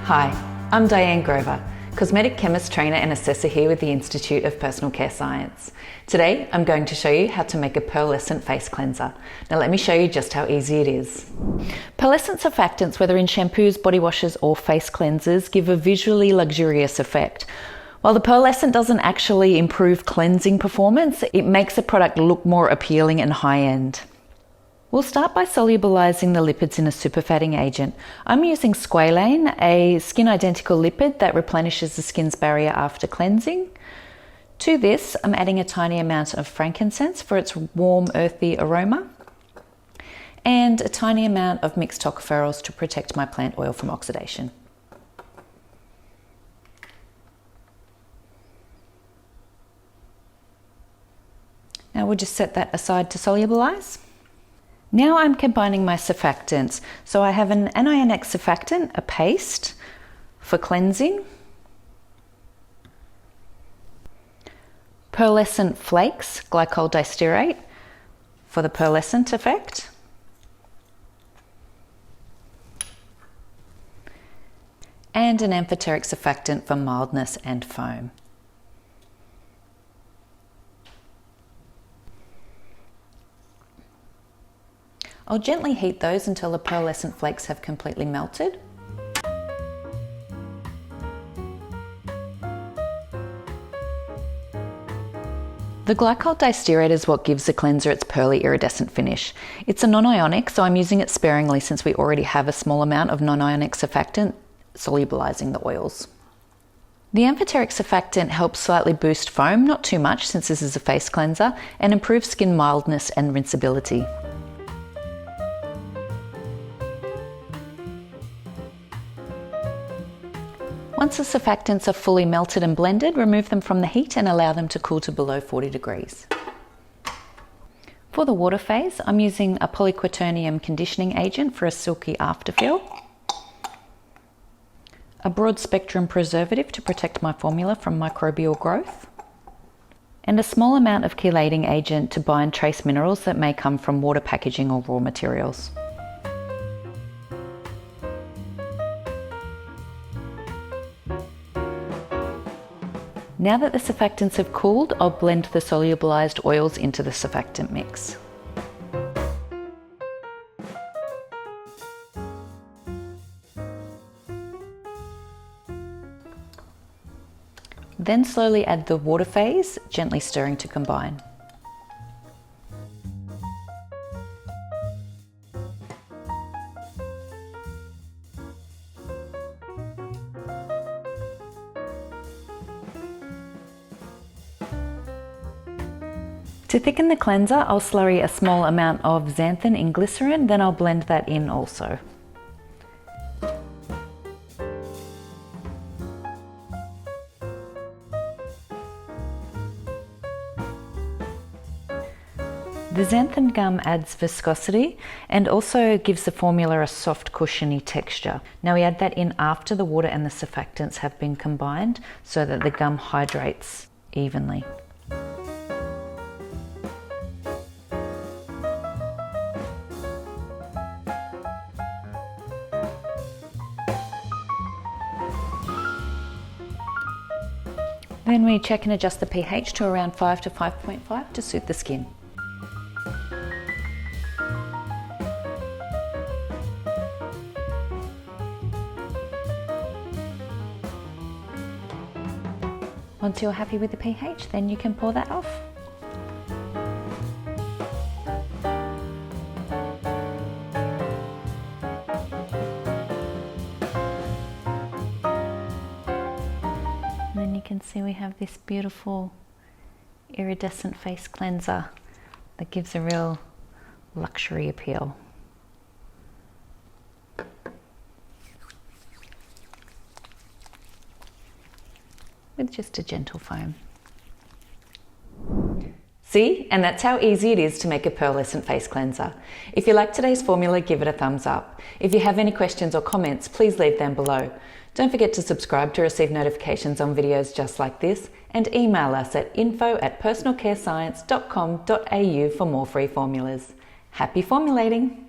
Hi, I'm Diane Grover, Cosmetic Chemist trainer and assessor here with the Institute of Personal Care Science. Today, I'm going to show you how to make a pearlescent face cleanser. Now let me show you just how easy it is. Pearlescent surfactants, whether in shampoos, body washes or face cleansers, give a visually luxurious effect. While the pearlescent doesn't actually improve cleansing performance, it makes the product look more appealing and high-end. We'll start by solubilizing the lipids in a superfatting agent. I'm using squalane, a skin-identical lipid that replenishes the skin's barrier after cleansing. To this, I'm adding a tiny amount of frankincense for its warm, earthy aroma, and a tiny amount of mixed tocopherols to protect my plant oil from oxidation. Now we'll just set that aside to solubilize. Now I'm combining my surfactants. So I have an anionic surfactant, a paste for cleansing, pearlescent flakes, glycol distearate for the pearlescent effect, and an amphoteric surfactant for mildness and foam. I'll gently heat those until the pearlescent flakes have completely melted. The glycol distearate is what gives the cleanser its pearly iridescent finish. It's a non-ionic, so I'm using it sparingly since we already have a small amount of non-ionic surfactant solubilizing the oils. The amphoteric surfactant helps slightly boost foam, not too much since this is a face cleanser, and improves skin mildness and rinsability. Once the surfactants are fully melted and blended, remove them from the heat and allow them to cool to below 40 degrees. For the water phase, I'm using a polyquaternium conditioning agent for a silky afterfeel, a broad spectrum preservative to protect my formula from microbial growth, and a small amount of chelating agent to bind trace minerals that may come from water packaging or raw materials. Now that the surfactants have cooled, I'll blend the solubilized oils into the surfactant mix. Then slowly add the water phase, gently stirring to combine. To thicken the cleanser, I'll slurry a small amount of xanthan in glycerin, then I'll blend that in also. The xanthan gum adds viscosity and also gives the formula a soft, cushiony texture. Now we add that in after the water and the surfactants have been combined so that the gum hydrates evenly. Then we check and adjust the pH to around 5 to 5.5 to suit the skin. Once you're happy with the pH, then you can pour that off. And then you can see we have this beautiful iridescent face cleanser that gives a real luxury appeal. With just a gentle foam. See? And that's how easy it is to make a pearlescent face cleanser. If you like today's formula, give it a thumbs up. If you have any questions or comments, please leave them below. Don't forget to subscribe to receive notifications on videos just like this, and email us at info@personalcarescience.com.au for more free formulas. Happy formulating!